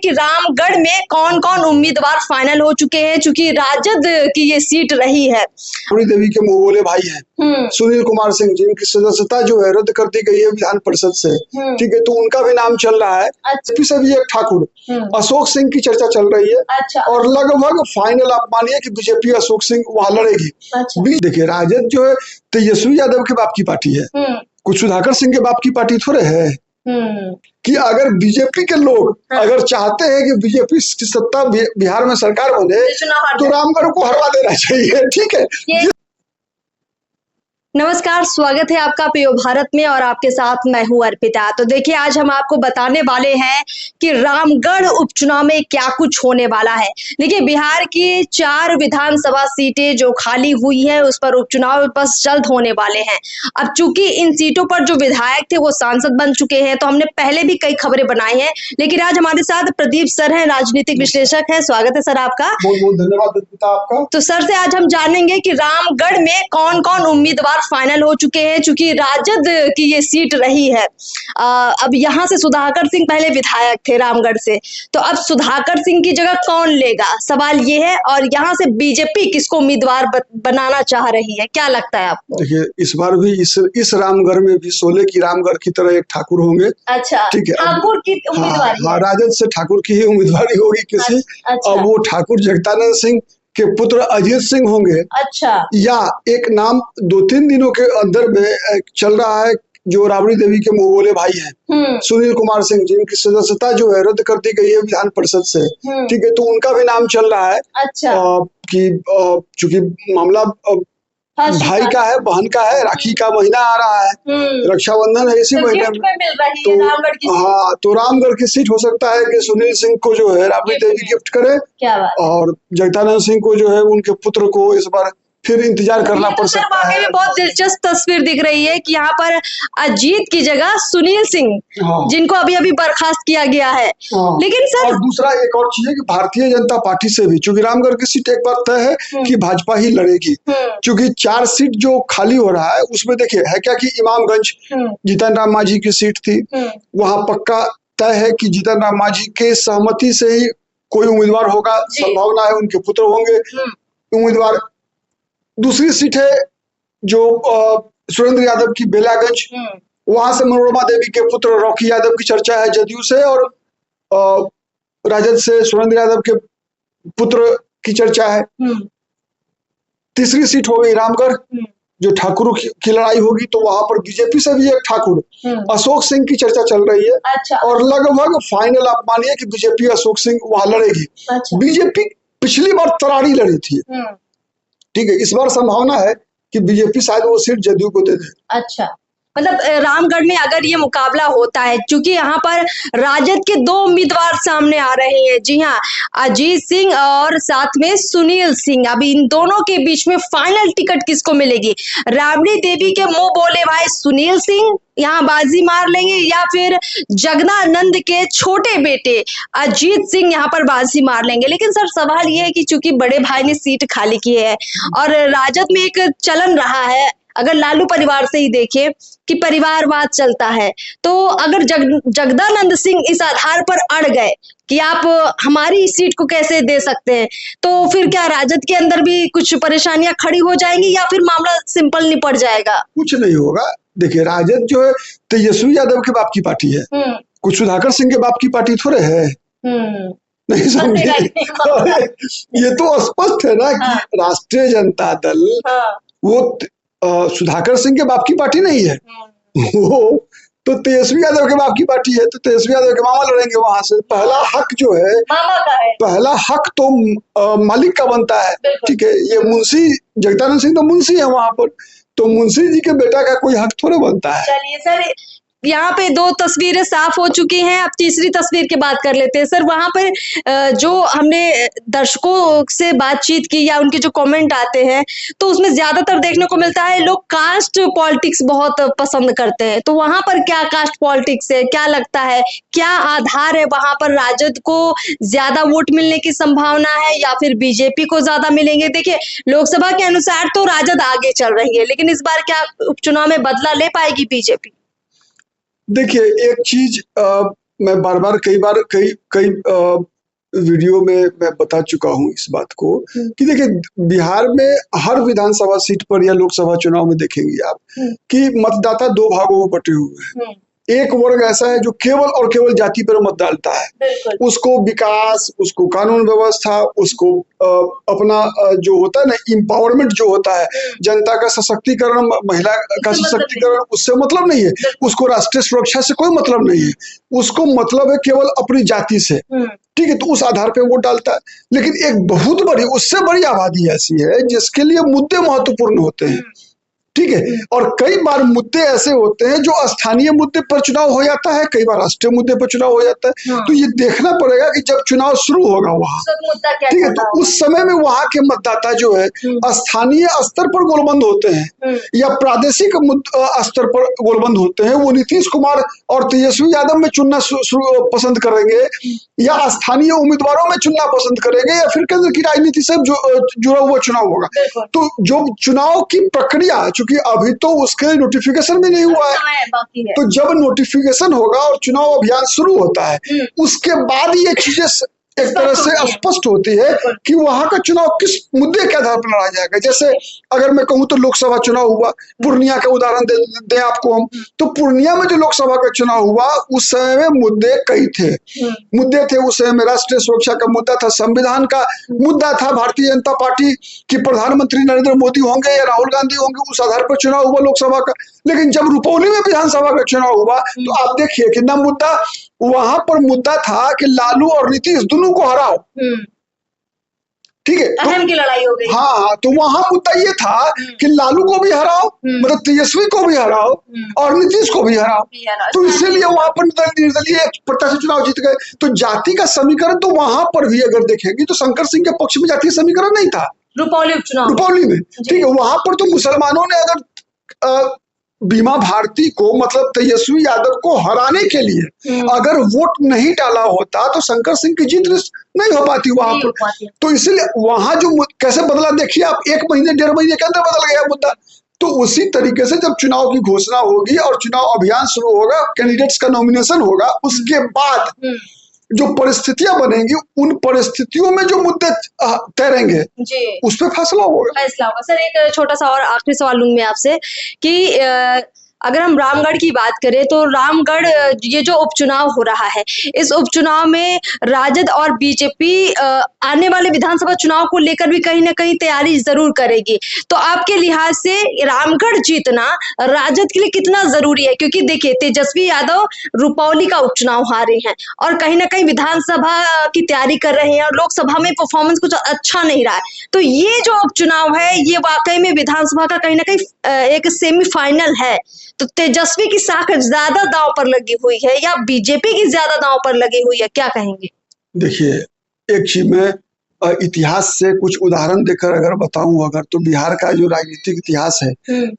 कि रामगढ़ में कौन कौन उम्मीदवार फाइनल हो चुके हैं, चूंकि राजद की ये सीट रही है। राबड़ी देवी के मुंहबोले भाई हैं सुनील कुमार सिंह, जिनकी सदस्यता जो है रद्द कर दी गई है विधान परिषद से, ठीक है, तो उनका भी नाम चल रहा है। अच्छा। से भी एक ठाकुर अशोक सिंह की चर्चा चल रही है। अच्छा। और लगभग फाइनल आप मानिए कि बीजेपी अशोक सिंह वहां लड़ेगी। अच्छा। देखिए राजद जो है तेजस्वी यादव के बाप की पार्टी है, कुछ सुधाकर सिंह के बाप की पार्टी थोड़े है। कि अगर बीजेपी के लोग अगर चाहते हैं कि बीजेपी की सत्ता बिहार में सरकार बने तो रामगढ़ को हरवा देना चाहिए, ठीक है। नमस्कार, स्वागत है आपका प्रियो भारत में और आपके साथ मैं हूं अर्पिता। तो देखिए आज हम आपको बताने वाले हैं कि रामगढ़ उपचुनाव में क्या कुछ होने वाला है। देखिए बिहार की 4 विधानसभा सीटें जो खाली हुई है उस पर उपचुनाव बस जल्द होने वाले हैं। अब चूंकि इन सीटों पर जो विधायक थे वो सांसद बन चुके हैं, तो हमने पहले भी कई खबरें बनाई हैं, लेकिन आज हमारे साथ प्रदीप सर हैं, राजनीतिक विश्लेषक है। स्वागत है सर आपका। बहुत बहुत धन्यवाद अर्पिता आपका। तो सर से आज हम जानेंगे कि रामगढ़ में कौन कौन उम्मीदवार फाइनल हो चुके हैं, चूंकि राजद की ये सीट रही है। अब यहाँ से सुधाकर सिंह पहले विधायक थे रामगढ़ से, तो अब सुधाकर सिंह की जगह कौन लेगा, सवाल ये है। और यहाँ से बीजेपी किसको उम्मीदवार बनाना चाह रही है, क्या लगता है आपको? देखिए इस बार भी इस रामगढ़ में भी शोले की रामगढ़ की तरह एक ठाकुर होंगे। अच्छा, ठीक है, ठाकुर की उम्मीदवारी। हाँ, राजद से ठाकुर की ही उम्मीदवारी होगी किसी। अच्छा। अब वो ठाकुर जगदानंद सिंह के पुत्र अजीत सिंह होंगे। अच्छा। या एक नाम 2-3 दिनों के अंदर में चल रहा है जो राबड़ी देवी के मुंहबोले भाई हैं सुनील कुमार सिंह, जिनकी सदस्यता जो है रद्द कर दी गई है विधान परिषद से, ठीक है, तो उनका भी नाम चल रहा है। अच्छा। कि चूंकि मामला भाई का है, बहन का है, राखी का महीना आ रहा है, रक्षाबंधन है इसी महीने में, तो हाँ, तो रामगढ़ की सीट हो सकता है कि सुनील सिंह को जो है राबड़ी देवी गिफ्ट करे। क्या बात। और जगदानंद सिंह को जो है उनके पुत्र को इस बार फिर इंतजार करना पड़ सकता है। में बहुत दिलचस्प तस्वीर दिख रही है कि यहाँ पर अजीत की जगह सुनील सिंह, जिनको अभी अभी बर्खास्त किया गया है। लेकिन सर और दूसरा एक और चीज है कि भारतीय जनता पार्टी से भी, चूंकि रामगढ़ की सीट एक बार तय है कि भाजपा ही लड़ेगी, क्योंकि 4 सीट जो खाली हो रहा है उसमें देखिए है क्या कि इमामगंज जीतन राम मांझी की सीट थी, वहां पक्का तय है कि जीतन राम मांझी के सहमति से ही कोई उम्मीदवार होगा, संभावना है उनके पुत्र होंगे उम्मीदवार। दूसरी सीट है जो सुरेंद्र यादव की बेलागंज, वहां से मनोरमा देवी के पुत्र रॉकी यादव की चर्चा है जदयू से, और राजद से सुरेंद्र यादव के पुत्र की चर्चा है। तीसरी सीट हो गई रामगढ़, जो ठाकुर की लड़ाई होगी, तो वहां पर बीजेपी से भी एक ठाकुर अशोक सिंह की चर्चा चल रही है। अच्छा। और लगभग फाइनल आप मानिए कि बीजेपी अशोक सिंह वहां लड़ेगी। अच्छा। बीजेपी पिछली बार तरारी लड़ी थी, ठीक है, इस बार संभावना है कि बीजेपी शायद वो सीट जदयू को दे दे। अच्छा, मतलब रामगढ़ में अगर ये मुकाबला होता है, क्योंकि यहाँ पर राजद के 2 उम्मीदवार सामने आ रहे हैं, जी हाँ, अजीत सिंह और साथ में सुनील सिंह। अभी इन दोनों के बीच में फाइनल टिकट किसको मिलेगी? राबड़ी देवी के मुंह बोले भाई सुनील सिंह यहाँ बाजी मार लेंगे, या फिर जगदानंद के छोटे बेटे अजीत सिंह यहाँ पर बाजी मार लेंगे? लेकिन सर सवाल ये है कि चूंकि बड़े भाई ने सीट खाली की है और राजद में एक चलन रहा है, अगर लालू परिवार से ही देखें कि परिवारवाद चलता है, तो अगर जगदानंद सिंह इस आधार पर अड़ गए कि आप हमारी सीट को कैसे दे सकते हैं, तो फिर क्या राजद के अंदर भी कुछ परेशानियां खड़ी हो जाएंगी या फिर मामला सिंपल निपट जाएगा? कुछ नहीं होगा। देखिए राजद जो है तेजस्वी यादव के बाप की पार्टी है, कुछ सुधाकर सिंह के बाप की पार्टी थोड़े है। नहीं समझे? ये तो स्पष्ट है ना कि राष्ट्रीय जनता दल वो सुधाकर सिंह के बाप की पार्टी नहीं है, वो तो तेजस्वी यादव के बाप की पार्टी है, तो तेजस्वी यादव के मामा लड़ेंगे वहां से। पहला हक जो है मामा का है, पहला हक तो मालिक का बनता है, ठीक है। ये मुंशी जगदानंद सिंह तो मुंशी है वहां पर, तो मुंशी जी के बेटा का कोई हक थोड़ा बनता है। चलिए सर, यहाँ पे 2 तस्वीरें साफ हो चुकी हैं, अब तीसरी तस्वीर की बात कर लेते हैं। सर वहां पर जो हमने दर्शकों से बातचीत की या उनके जो कमेंट आते हैं, तो उसमें ज्यादातर देखने को मिलता है लोग कास्ट पॉलिटिक्स बहुत पसंद करते हैं। तो वहां पर क्या कास्ट पॉलिटिक्स है, क्या लगता है, क्या आधार है वहां पर? राजद को ज्यादा वोट मिलने की संभावना है या फिर बीजेपी को ज्यादा मिलेंगे? देखिए लोकसभा के अनुसार तो राजद आगे चल रही है, लेकिन इस बार क्या उपचुनाव में बदला ले पाएगी बीजेपी? देखिए एक चीज मैं बार बार कई बार कई कई वीडियो में मैं बता चुका हूं इस बात को कि देखिए बिहार में हर विधानसभा सीट पर या लोकसभा चुनाव में देखेंगे आप कि मतदाता दो भागों में बटे हुए हैं। एक वर्ग ऐसा है जो केवल और केवल जाति पर मत डालता है, उसको विकास, उसको कानून व्यवस्था, उसको अपना जो होता है ना इम्पावरमेंट जो होता है, जनता का सशक्तिकरण, महिला का सशक्तिकरण, उससे मतलब नहीं है। उसको राष्ट्रीय सुरक्षा से कोई मतलब नहीं है, उसको मतलब है केवल अपनी जाति से। ठीक है, तो उस आधार पे वोट डालता है। लेकिन एक बहुत बड़ी, उससे बड़ी आबादी ऐसी है जिसके लिए मुद्दे महत्वपूर्ण होते हैं। ठीक है, और कई बार मुद्दे ऐसे होते हैं जो स्थानीय मुद्दे पर चुनाव हो जाता है, कई बार राष्ट्रीय मुद्दे पर चुनाव हो जाता है। तो ये देखना पड़ेगा कि जब चुनाव शुरू होगा वहां, ठीक है, तो उस समय में वहां के मतदाता जो है स्थानीय स्तर पर गोलबंद होते हैं या प्रादेशिक स्तर पर गोलबंद होते हैं। वो नीतीश कुमार और तेजस्वी यादव में चुनना पसंद करेंगे या स्थानीय उम्मीदवारों में चुनना पसंद करेंगे या फिर केंद्र की राजनीति से जुड़ा हुआ चुनाव होगा। तो जो चुनाव की प्रक्रिया, कि अभी तो उसके नोटिफिकेशन भी नहीं हुआ है, तो जब नोटिफिकेशन होगा और चुनाव अभियान शुरू होता है उसके बाद ये चीजें एक तरह से स्पष्ट होती है कि वहां का चुनाव किस मुद्दे के आधार पर लड़ा जाएगा। जैसे अगर मैं कहूं तो लोकसभा चुनाव हुआ, पूर्णिया का उदाहरण दे आपको हम, तो पूर्णिया में जो लोकसभा का चुनाव हुआ उस समय में मुद्दे कई थे। मुद्दे थे उस समय में, राष्ट्रीय सुरक्षा का मुद्दा था, संविधान का मुद्दा था, भारतीय जनता पार्टी की प्रधानमंत्री नरेंद्र मोदी होंगे या राहुल गांधी होंगे, उस आधार पर चुनाव हुआ लोकसभा का। लेकिन जब रुपौली में विधानसभा का चुनाव हुआ तो आप देखिए कितना मुद्दा, वहां पर मुद्दा था कि लालू और नीतीश दोनों को हराओ। ठीक है, अहम की लड़ाई हो गई। हाँ, तो वहां मुद्दा ये था कि लालू को भी हराओ, मतलब तेजस्वी को भी हराओ और नीतीश को भी हराओ। तो इसीलिए वहां पर निर्दलीय प्रत्याशी चुनाव जीत गए। तो जाति का समीकरण तो वहां पर भी अगर देखेंगे तो शंकर सिंह के पक्ष में जातीय समीकरण नहीं था रुपौली में। ठीक है, वहां पर तो मुसलमानों ने अगर बीमा भारती को, मतलब तेजस्वी यादव को हराने के लिए अगर वोट नहीं डाला होता तो शंकर सिंह की जीत नहीं हो पाती वहां पर। तो इसीलिए वहां जो कैसे बदला देखिए आप, 1 महीने 1.5 महीने के अंदर बदल गया मुद्दा। तो उसी तरीके से जब चुनाव की घोषणा होगी और चुनाव अभियान शुरू होगा, कैंडिडेट्स का नॉमिनेशन होगा, उसके बाद जो परिस्थितियां बनेंगी उन परिस्थितियों में जो मुद्दे तैरेंगे उस पर फैसला होगा। सर एक छोटा सा और आखिरी सवाल लूंगी मैं आपसे कि अगर हम रामगढ़ की बात करें तो रामगढ़ ये जो उपचुनाव हो रहा है, इस उपचुनाव में राजद और बीजेपी आने वाले विधानसभा चुनाव को लेकर भी कहीं ना कहीं तैयारी जरूर करेगी। तो आपके लिहाज से रामगढ़ जीतना राजद के लिए कितना जरूरी है? क्योंकि देखिए तेजस्वी यादव रुपौली का उपचुनाव हारे हैं और कहीं ना कहीं विधानसभा की तैयारी कर रहे हैं और लोकसभा में परफॉर्मेंस कुछ अच्छा नहीं रहा है। तो ये जो उपचुनाव है ये वाकई में विधानसभा का कहीं ना कहीं एक सेमीफाइनल है। तो तेजस्वी की साख ज्यादा दांव पर लगी हुई है या बीजेपी की ज्यादा दांव पर लगी हुई है, क्या कहेंगे? देखिए, एक चीज मैं इतिहास से कुछ उदाहरण देकर अगर बताऊं, अगर तो बिहार का जो राजनीतिक इतिहास है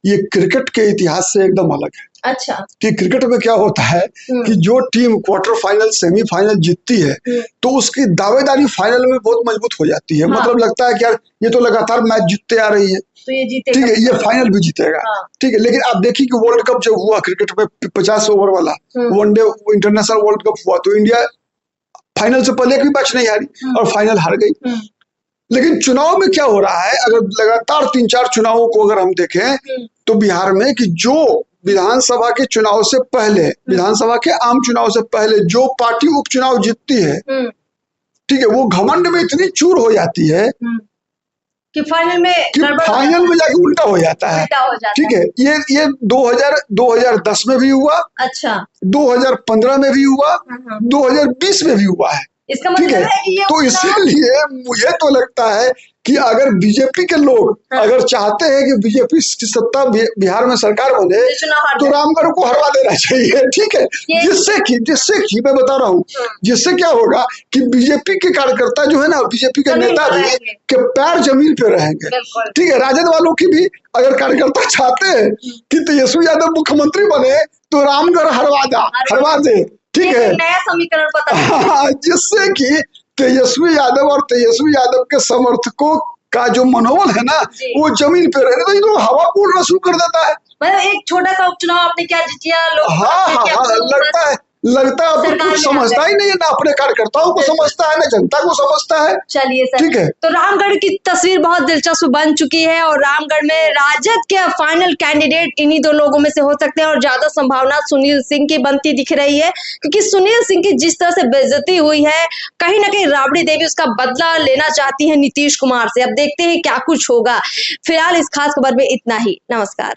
ये क्रिकेट के इतिहास से एकदम अलग है। अच्छा, कि क्रिकेट में क्या होता है कि जो टीम क्वार्टर फाइनल, सेमीफाइनल जीतती है तो उसकी दावेदारी फाइनल में बहुत मजबूत हो जाती है। मतलब लगता है कि यार ये तो लगातार मैच जीतते आ रही है, तो ये जीतेगा, ठीक है, ये फाइनल भी जीतेगा। ठीक है, लेकिन आप देखिए कि वर्ल्ड कप जब हुआ क्रिकेट में 50 ओवर वाला वनडे इंटरनेशनल वर्ल्ड कप हुआ तो इंडिया फाइनल से पहले कोई मैच नहीं हारी और फाइनल हार गई। लेकिन चुनाव में क्या हो रहा है, अगर लगातार 3-4 चुनावों को अगर हम देखें तो बिहार में कि जो विधानसभा के चुनाव से पहले, विधानसभा के आम चुनाव से पहले जो पार्टी उपचुनाव जीतती है, ठीक है, वो घमंड में इतनी चूर हो जाती है कि फाइनल में जाके उल्टा हो जाता है। ठीक है, ये 2010 में भी हुआ, अच्छा 2015 में भी हुआ, 2020 में भी हुआ है। इसका मतलब है कि ये तो इसीलिए मुझे तो लगता है कि अगर बीजेपी के लोग अगर चाहते हैं कि बीजेपी की सत्ता बिहार में सरकार बने तो रामगढ़ को हरवा देना चाहिए। ठीक है, जिससे कि मैं बता रहा हूँ, जिससे क्या होगा कि बीजेपी के कार्यकर्ता जो है ना, बीजेपी के नेता भी के पैर जमीन पे रहेंगे। ठीक है, राजद वालों की भी अगर कार्यकर्ता चाहते हैं कि तेजस्वी यादव मुख्यमंत्री बने तो रामगढ़ हरवा दे। ठीक है, नया समीकरण पता जिससे कि तेजस्वी यादव और तेजस्वी यादव के समर्थकों का जो मनोबल है ना वो जमीन पे रहे, नहीं तो हवा पूर्ण शुरू कर देता है। मतलब एक छोटा सा उपचुनाव आपने क्या जीत लिया, हाँ, लगता है लगता है अब कुछ समझता ही नहीं है, ना अपने कार्यकर्ताओं को समझता है, ना जनता को समझता है। चलिए सर, ठीक है। तो रामगढ़ की तस्वीर बहुत दिलचस्प बन चुकी है और रामगढ़ में राजद के फाइनल कैंडिडेट इन्हीं दो लोगों में से हो सकते हैं और ज्यादा संभावना सुनील सिंह की बनती दिख रही है, क्योंकि सुनील सिंह की जिस तरह से बेइज्जती हुई है, कहीं ना कहीं राबड़ी देवी उसका बदला लेना चाहती है नीतीश कुमार से। अब देखते हैं क्या कुछ होगा। फिलहाल इस खास खबर में इतना ही। नमस्कार।